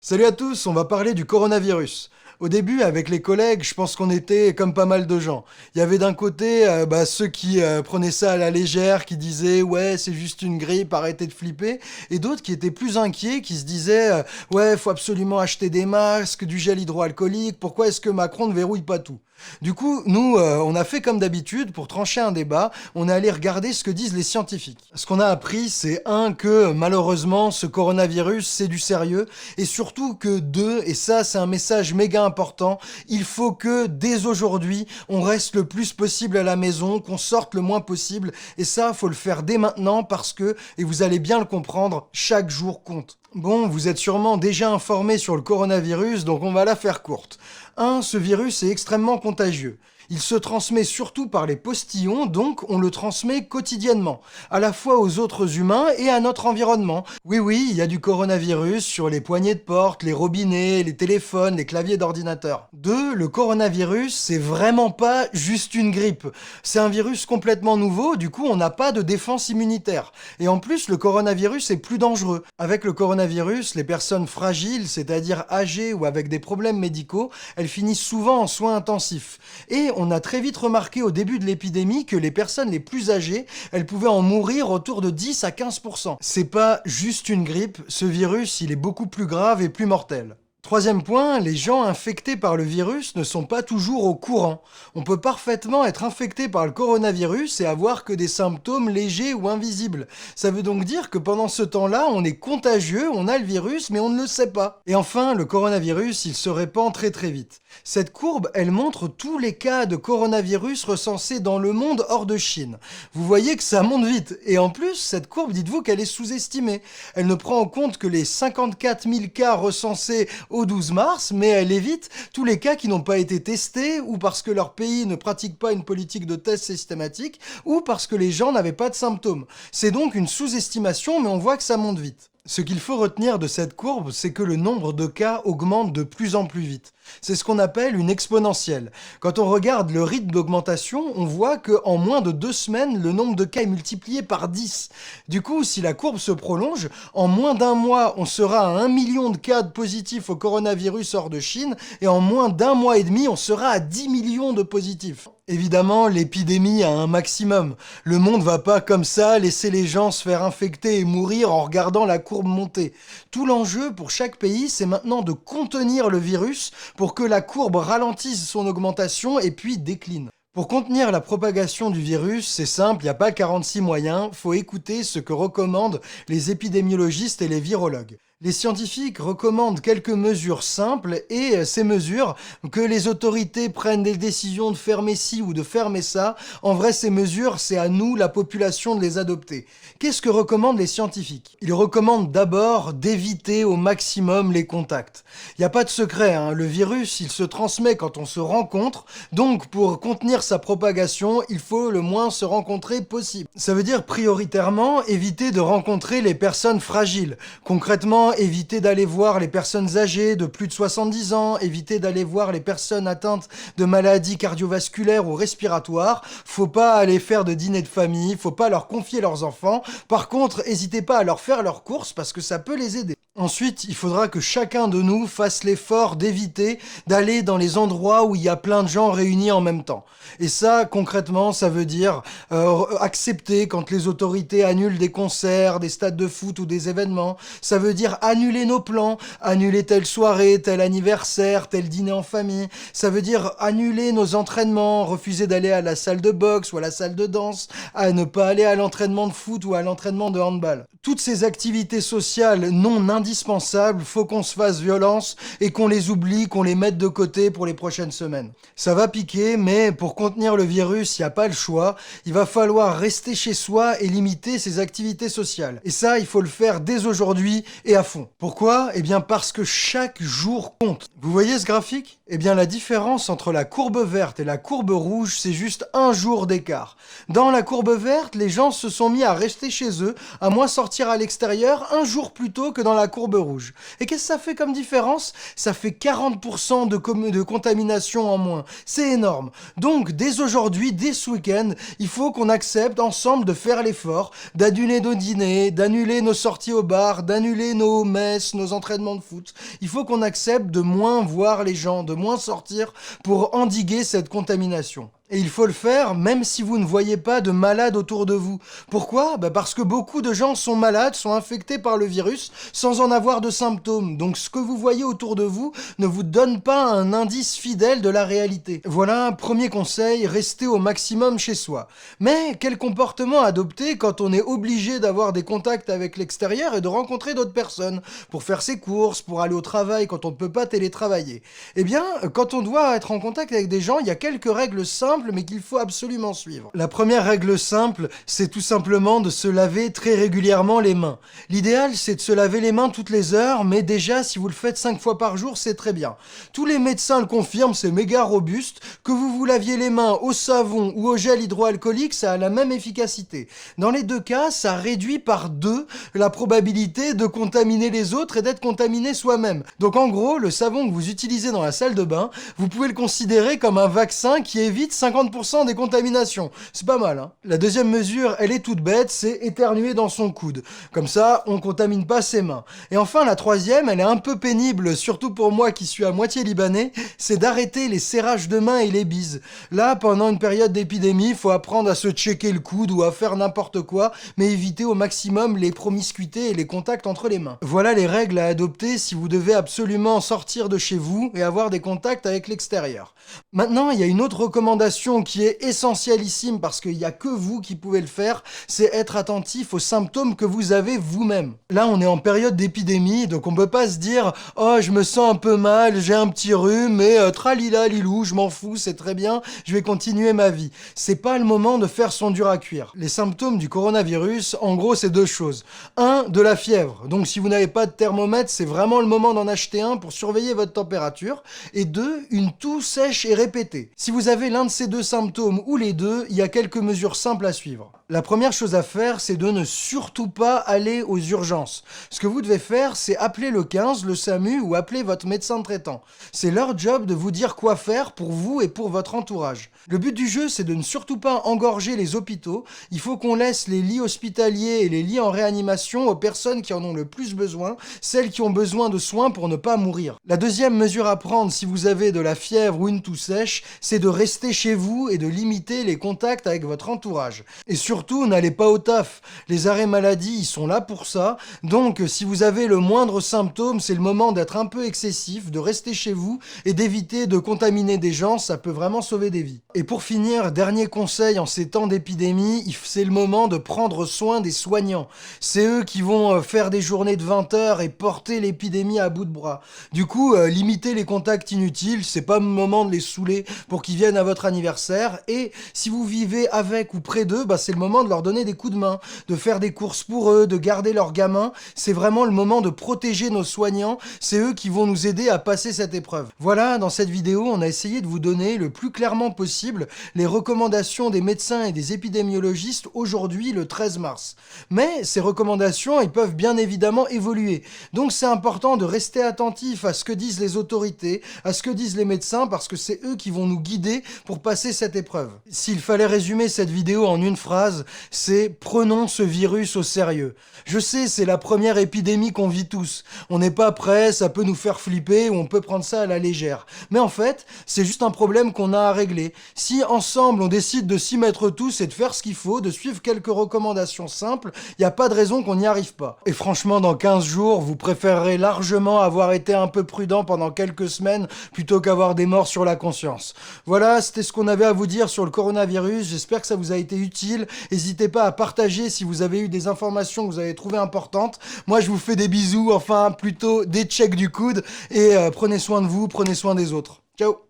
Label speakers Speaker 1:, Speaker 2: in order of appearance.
Speaker 1: Salut à tous, on va parler du coronavirus. Au début, avec les collègues, je pense qu'on était comme pas mal de gens. Il y avait d'un côté ceux qui prenaient ça à la légère, qui disaient ouais c'est juste une grippe, arrêtez de flipper, et d'autres qui étaient plus inquiets, qui se disaient ouais faut absolument acheter des masques, du gel hydroalcoolique, pourquoi est-ce que Macron ne verrouille pas tout? Du coup, nous, on a fait comme d'habitude, pour trancher un débat, on est allé regarder ce que disent les scientifiques. Ce qu'on a appris, c'est que malheureusement, ce coronavirus, c'est du sérieux, et surtout que deux, et ça c'est un message méga important, il faut que dès aujourd'hui, on reste le plus possible à la maison, qu'on sorte le moins possible, et ça, faut le faire dès maintenant parce que, et vous allez bien le comprendre, chaque jour compte. Bon, vous êtes sûrement déjà informé sur le coronavirus, donc on va la faire courte. 1. Ce virus est extrêmement contagieux. Il se transmet surtout par les postillons, donc on le transmet quotidiennement, à la fois aux autres humains et à notre environnement. Oui, il y a du coronavirus sur les poignées de porte, les robinets, les téléphones, les claviers d'ordinateur. 2. Le coronavirus, c'est vraiment pas juste une grippe. C'est un virus complètement nouveau, du coup on n'a pas de défense immunitaire. Et en plus, le coronavirus est plus dangereux. Avec le coronavirus, les personnes fragiles, c'est-à-dire âgées ou avec des problèmes médicaux, elles finissent souvent en soins intensifs. Et on a très vite remarqué au début de l'épidémie que les personnes les plus âgées, elles pouvaient en mourir autour de 10 à 15%. C'est pas juste une grippe, ce virus, il est beaucoup plus grave et plus mortel. Troisième point, les gens infectés par le virus ne sont pas toujours au courant. On peut parfaitement être infecté par le coronavirus et avoir que des symptômes légers ou invisibles. Ça veut donc dire que pendant ce temps-là, on est contagieux, on a le virus, mais on ne le sait pas. Et enfin, le coronavirus, il se répand très très vite. Cette courbe, elle montre tous les cas de coronavirus recensés dans le monde hors de Chine. Vous voyez que ça monte vite. Et en plus, cette courbe, dites-vous qu'elle est sous-estimée. Elle ne prend en compte que les 54 000 cas recensés au 12 mars, mais elle évite tous les cas qui n'ont pas été testés, ou parce que leur pays ne pratique pas une politique de test systématique, ou parce que les gens n'avaient pas de symptômes. C'est donc une sous-estimation, mais on voit que ça monte vite. Ce qu'il faut retenir de cette courbe, c'est que le nombre de cas augmente de plus en plus vite. C'est ce qu'on appelle une exponentielle. Quand on regarde le rythme d'augmentation, on voit qu'en moins de 2 semaines, le nombre de cas est multiplié par 10. Du coup, si la courbe se prolonge, en moins d'un mois, on sera à 1 million de cas de positifs au coronavirus hors de Chine, et en moins d'un mois et demi, on sera à 10 millions de positifs. Évidemment, l'épidémie a un maximum. Le monde va pas comme ça laisser les gens se faire infecter et mourir en regardant la courbe monter. Tout l'enjeu pour chaque pays, c'est maintenant de contenir le virus pour que la courbe ralentisse son augmentation et puis décline. Pour contenir la propagation du virus, c'est simple, il n'y a pas 46 moyens, faut écouter ce que recommandent les épidémiologistes et les virologues. Les scientifiques recommandent quelques mesures simples et ces mesures, que les autorités prennent des décisions de fermer ci ou de fermer ça, en vrai ces mesures, c'est à nous, la population, de les adopter. Qu'est-ce que recommandent les scientifiques? Ils recommandent d'abord d'éviter au maximum les contacts. Il n'y a pas de secret, hein, le virus, il se transmet quand on se rencontre, donc pour contenir sa propagation, il faut le moins se rencontrer possible. Ça veut dire prioritairement éviter de rencontrer les personnes fragiles. Concrètement, éviter d'aller voir les personnes âgées de plus de 70 ans, éviter d'aller voir les personnes atteintes de maladies cardiovasculaires ou respiratoires. Faut pas aller faire de dîner de famille, faut pas leur confier leurs enfants. Par contre, n'hésitez pas à leur faire leurs courses parce que ça peut les aider. Ensuite, il faudra que chacun de nous fasse l'effort d'éviter d'aller dans les endroits où il y a plein de gens réunis en même temps. Et ça, concrètement, ça veut dire accepter quand les autorités annulent des concerts, des stades de foot ou des événements. Ça veut dire annuler nos plans, annuler telle soirée, tel anniversaire, tel dîner en famille. Ça veut dire annuler nos entraînements, refuser d'aller à la salle de boxe ou à la salle de danse, à ne pas aller à l'entraînement de foot ou à l'entraînement de handball. Toutes ces activités sociales non indispensables, faut qu'on se fasse violence et qu'on les oublie, qu'on les mette de côté pour les prochaines semaines. Ça va piquer, mais pour contenir le virus, il n'y a pas le choix. Il va falloir rester chez soi et limiter ses activités sociales. Et ça, il faut le faire dès aujourd'hui et à fond. Pourquoi? Eh bien parce que chaque jour compte. Vous voyez ce graphique? Eh bien, la différence entre la courbe verte et la courbe rouge, c'est juste un jour d'écart. Dans la courbe verte, les gens se sont mis à rester chez eux, à moins sortir à l'extérieur, un jour plus tôt que dans la courbe rouge. Et qu'est-ce que ça fait comme différence? Ça fait 40% de contamination en moins. C'est énorme. Donc, dès aujourd'hui, dès ce week-end, il faut qu'on accepte ensemble de faire l'effort, d'annuler nos dîners, d'annuler nos sorties au bar, d'annuler nos messes, nos entraînements de foot. Il faut qu'on accepte de moins voir les gens, de moins sortir pour endiguer cette contamination. Et il faut le faire même si vous ne voyez pas de malades autour de vous. Pourquoi? Parce que beaucoup de gens sont malades, sont infectés par le virus sans en avoir de symptômes. Donc ce que vous voyez autour de vous ne vous donne pas un indice fidèle de la réalité. Voilà un premier conseil, restez au maximum chez soi. Mais quel comportement adopter quand on est obligé d'avoir des contacts avec l'extérieur et de rencontrer d'autres personnes pour faire ses courses, pour aller au travail quand on ne peut pas télétravailler? Eh bien, quand on doit être en contact avec des gens, il y a quelques règles simples mais qu'il faut absolument suivre. La première règle simple, c'est tout simplement de se laver très régulièrement les mains. L'idéal, c'est de se laver les mains toutes les heures, mais déjà, si vous le faites 5 fois par jour, c'est très bien. Tous les médecins le confirment, c'est méga robuste. Que vous vous laviez les mains au savon ou au gel hydroalcoolique, ça a la même efficacité. Dans les deux cas, ça réduit par 2 la probabilité de contaminer les autres et d'être contaminé soi-même. Donc en gros, le savon que vous utilisez dans la salle de bain, vous pouvez le considérer comme un vaccin qui évite 50% des contaminations. C'est pas mal, hein. La deuxième mesure, elle est toute bête, c'est éternuer dans son coude. Comme ça, on contamine pas ses mains. Et enfin, la troisième, elle est un peu pénible, surtout pour moi qui suis à moitié libanais, c'est d'arrêter les serrages de mains et les bises. Là, pendant une période d'épidémie, il faut apprendre à se checker le coude ou à faire n'importe quoi, mais éviter au maximum les promiscuités et les contacts entre les mains. Voilà les règles à adopter si vous devez absolument sortir de chez vous et avoir des contacts avec l'extérieur. Maintenant, il y a une autre recommandation qui est essentielissime parce qu'il n'y a que vous qui pouvez le faire, c'est être attentif aux symptômes que vous avez vous-même. Là, on est en période d'épidémie, donc on peut pas se dire « Oh, je me sens un peu mal, j'ai un petit rhume, mais tralila lilou, je m'en fous, c'est très bien, je vais continuer ma vie. » C'est pas le moment de faire son dur à cuire. Les symptômes du coronavirus, en gros, c'est deux choses. Un, de la fièvre. Donc si vous n'avez pas de thermomètre, c'est vraiment le moment d'en acheter un pour surveiller votre température. Et deux, une toux sèche et répétée. Si vous avez l'un de ces deux symptômes ou les deux, il y a quelques mesures simples à suivre. La première chose à faire, c'est de ne surtout pas aller aux urgences. Ce que vous devez faire, c'est appeler le 15, le SAMU ou appeler votre médecin traitant. C'est leur job de vous dire quoi faire pour vous et pour votre entourage. Le but du jeu, c'est de ne surtout pas engorger les hôpitaux. Il faut qu'on laisse les lits hospitaliers et les lits en réanimation aux personnes qui en ont le plus besoin, celles qui ont besoin de soins pour ne pas mourir. La deuxième mesure à prendre si vous avez de la fièvre ou une toux sèche, c'est de rester chez vous et de limiter les contacts avec votre entourage. Et surtout, n'allez pas au taf. Les arrêts maladie, ils sont là pour ça. Donc, si vous avez le moindre symptôme, c'est le moment d'être un peu excessif, de rester chez vous et d'éviter de contaminer des gens. Ça peut vraiment sauver des vies. Et pour finir, dernier conseil en ces temps d'épidémie, c'est le moment de prendre soin des soignants. C'est eux qui vont faire des journées de 20 heures et porter l'épidémie à bout de bras. Du coup, limitez les contacts inutiles. C'est pas le moment de les saouler pour qu'ils viennent à votre anniversaire. Et si vous vivez avec ou près d'eux, c'est le moment de leur donner des coups de main, de faire des courses pour eux, de garder leurs gamins. C'est vraiment le moment de protéger nos soignants. C'est eux qui vont nous aider à passer cette épreuve. Voilà, dans cette vidéo, on a essayé de vous donner le plus clairement possible les recommandations des médecins et des épidémiologistes aujourd'hui, le 13 mars. Mais ces recommandations, elles peuvent bien évidemment évoluer. Donc c'est important de rester attentif à ce que disent les autorités, à ce que disent les médecins, parce que c'est eux qui vont nous guider pour passer cette épreuve. S'il fallait résumer cette vidéo en une phrase, c'est « Prenons ce virus au sérieux ». Je sais, c'est la première épidémie qu'on vit tous. On n'est pas prêt, ça peut nous faire flipper ou on peut prendre ça à la légère. Mais en fait, c'est juste un problème qu'on a à régler. Si ensemble on décide de s'y mettre tous et de faire ce qu'il faut, de suivre quelques recommandations simples, il n'y a pas de raison qu'on n'y arrive pas. Et franchement, dans 15 jours, vous préférerez largement avoir été un peu prudent pendant quelques semaines plutôt qu'avoir des morts sur la conscience. Voilà, c'était ce qu'on avait à vous dire sur le coronavirus. J'espère que ça vous a été utile. N'hésitez pas à partager si vous avez eu des informations que vous avez trouvées importantes. Moi, je vous fais des bisous, enfin plutôt des checks du coude. Et prenez soin de vous, prenez soin des autres. Ciao!